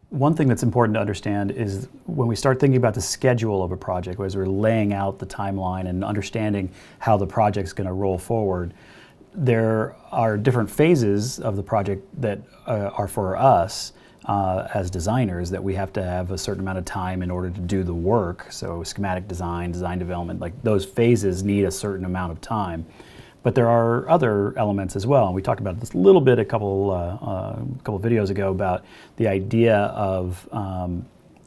One thing that's important to understand is when we start thinking about the schedule of a project, as we're laying out the timeline and understanding how the project's going to roll forward, there are different phases of the project that are for us as designers that we have to have a certain amount of time in order to do the work. So schematic design, design development, like those phases need a certain amount of time. But there are other elements as well, and we talked about this a little bit a couple videos ago about the idea of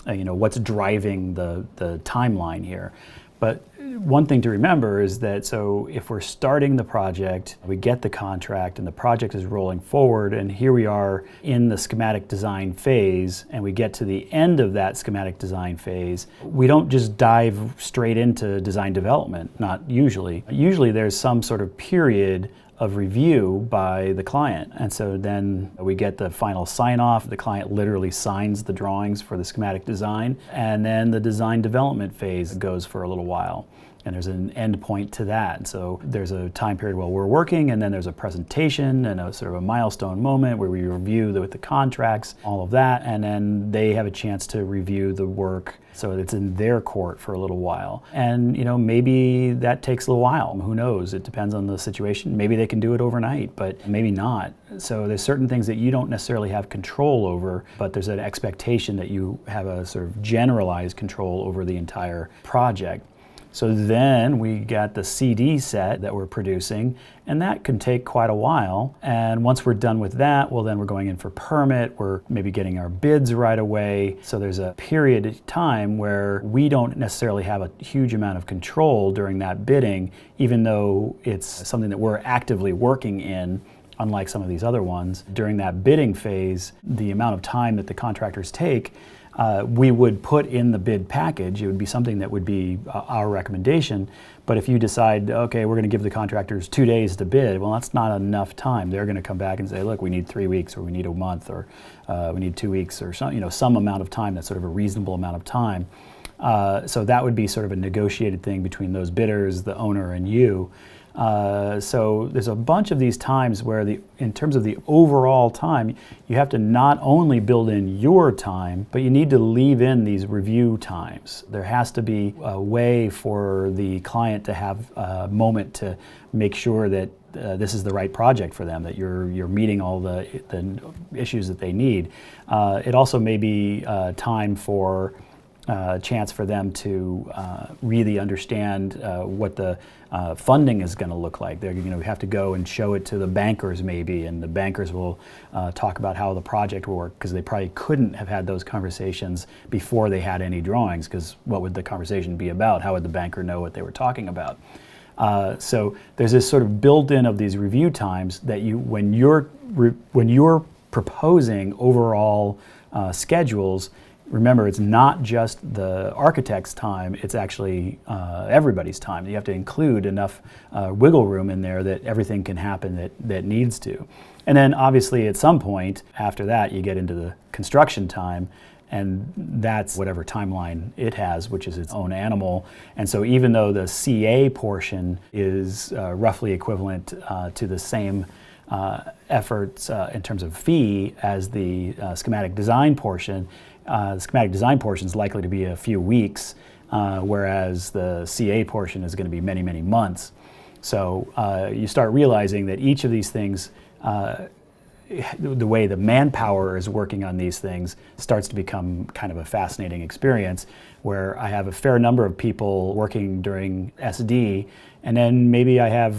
what's driving the timeline here. But one thing to remember is that, so if we're starting the project, we get the contract and the project is rolling forward, and here we are in the schematic design phase, and we get to the end of that schematic design phase, we don't just dive straight into design development, not usually. Usually there's some sort of period of review by the client. And so then we get the final sign-off. The client literally signs the drawings for the schematic design, and then the design development phase goes for a little while. And there's an end point to that. So there's a time period while we're working, and then there's a presentation and a sort of a milestone moment where we review with the contracts, all of that, and then they have a chance to review the work. So it's in their court for a little while. And maybe that takes a little while. Who knows? It depends on the situation. Maybe they can do it overnight, but maybe not. So there's certain things that you don't necessarily have control over, but there's an expectation that you have a sort of generalized control over the entire project. So then we got the CD set that we're producing, and that can take quite a while. And once we're done with that, well, then we're going in for permit. We're maybe getting our bids right away. So there's a period of time where we don't necessarily have a huge amount of control during that bidding, even though it's something that we're actively working in. Unlike some of these other ones, during that bidding phase, the amount of time that the contractors take, we would put in the bid package. It would be something that would be our recommendation. But if you decide, okay, we're going to give the contractors 2 days to bid, well, that's not enough time. They're going to come back and say, look, we need 3 weeks, or we need a month, or we need 2 weeks, or some amount of time that's sort of a reasonable amount of time. So that would be sort of a negotiated thing between those bidders, the owner, and you. So there's a bunch of these times where in terms of the overall time, you have to not only build in your time, but you need to leave in these review times. There has to be a way for the client to have a moment to make sure that this is the right project for them, that you're meeting all the issues that they need. It also may be time for chance for them to really understand what the funding is going to look like. They're, we have to go and show it to the bankers maybe, and the bankers will talk about how the project will work, because they probably couldn't have had those conversations before they had any drawings, because what would the conversation be about? How would the banker know what they were talking about? So there's this sort of built-in of these review times that when you're proposing overall schedules. Remember, it's not just the architect's time, it's actually everybody's time. You have to include enough wiggle room in there that everything can happen that needs to. And then obviously at some point after that you get into the construction time, and that's whatever timeline it has, which is its own animal. And so even though the CA portion is roughly equivalent to the same efforts in terms of fee as the schematic design portion, the schematic design portion is likely to be a few weeks, whereas the CA portion is going to be many, many months. So you start realizing that each of these things, the way the manpower is working on these things starts to become kind of a fascinating experience, where I have a fair number of people working during SD, and then maybe I have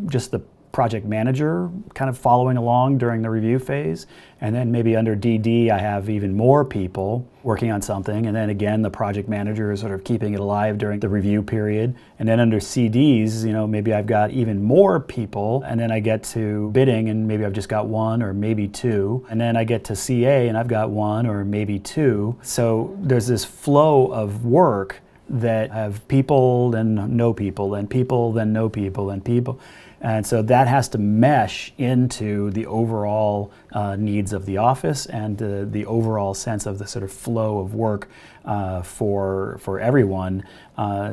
just the project manager kind of following along during the review phase, and then maybe under DD I have even more people working on something, and then again the project manager is sort of keeping it alive during the review period, and then under CDs, maybe I've got even more people, and then I get to bidding and maybe I've just got one or maybe two, and then I get to CA and I've got one or maybe two. So there's this flow of work that have people, then no people, then people, then no people, then people. And so that has to mesh into the overall needs of the office and the overall sense of the sort of flow of work for everyone.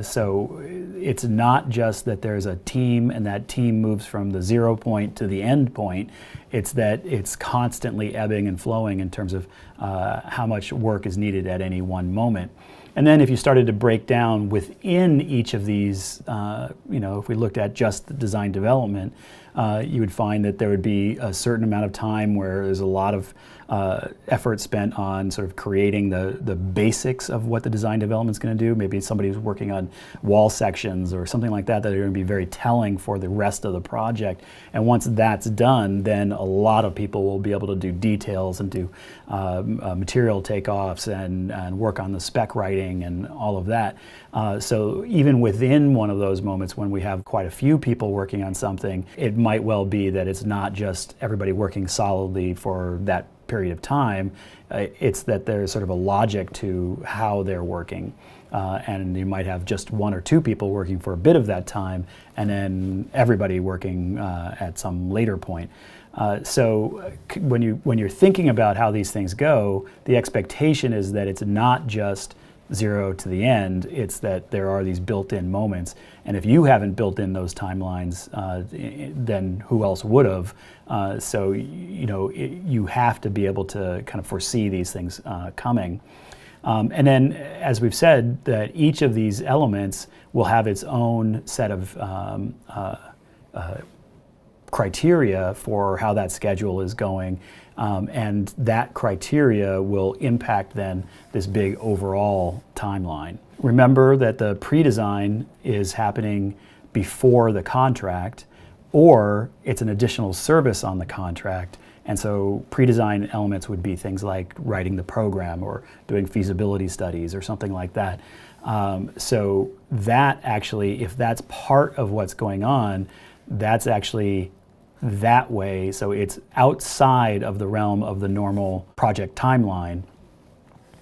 So it's not just that there's a team and that team moves from the 0 point to the end point. It's that it's constantly ebbing and flowing in terms of how much work is needed at any one moment. And then if you started to break down within each of these, if we looked at just the design development, you would find that there would be a certain amount of time where there's a lot of effort spent on sort of creating the basics of what the design development is going to do. Maybe somebody who's working on wall sections or something like that are going to be very telling for the rest of the project. And once that's done, then a lot of people will be able to do details and do material takeoffs and work on the spec writing and all of that. So even within one of those moments when we have quite a few people working on something, it might well be that it's not just everybody working solidly for that period of time. It's that there's sort of a logic to how they're working. And you might have just one or two people working for a bit of that time and then everybody working at some later point. So when you're thinking about how these things go, the expectation is that it's not just 0 to the end, it's that there are these built-in moments. And if you haven't built in those timelines, then who else would have? So you have to be able to kind of foresee these things coming. And then, as we've said, that each of these elements will have its own set of criteria for how that schedule is going, and that criteria will impact then this big overall timeline. Remember that the pre-design is happening before the contract, or it's an additional service on the contract. And so pre-design elements would be things like writing the program or doing feasibility studies or something like that. So that actually, if that's part of what's going on, that's actually that way. So it's outside of the realm of the normal project timeline.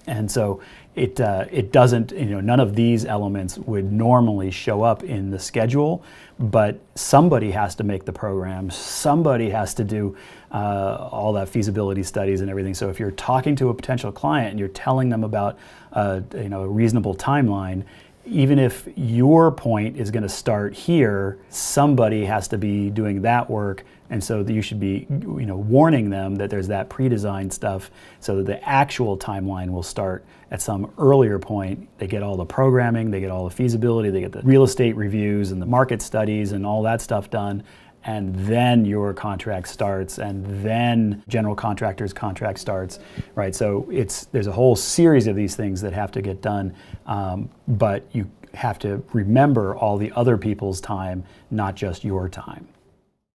And so it doesn't, none of these elements would normally show up in the schedule, but somebody has to make the program, somebody has to do all that feasibility studies and everything. So if you're talking to a potential client and you're telling them about a reasonable timeline, even if your point is going to start here, somebody has to be doing that work, and so you should be, warning them that there's that pre-designed stuff, so that the actual timeline will start at some earlier point. They get all the programming, they get all the feasibility, they get the real estate reviews and the market studies and all that stuff done, and then your contract starts, and then general contractor's contract starts, right? So there's a whole series of these things that have to get done, but you have to remember all the other people's time, not just your time.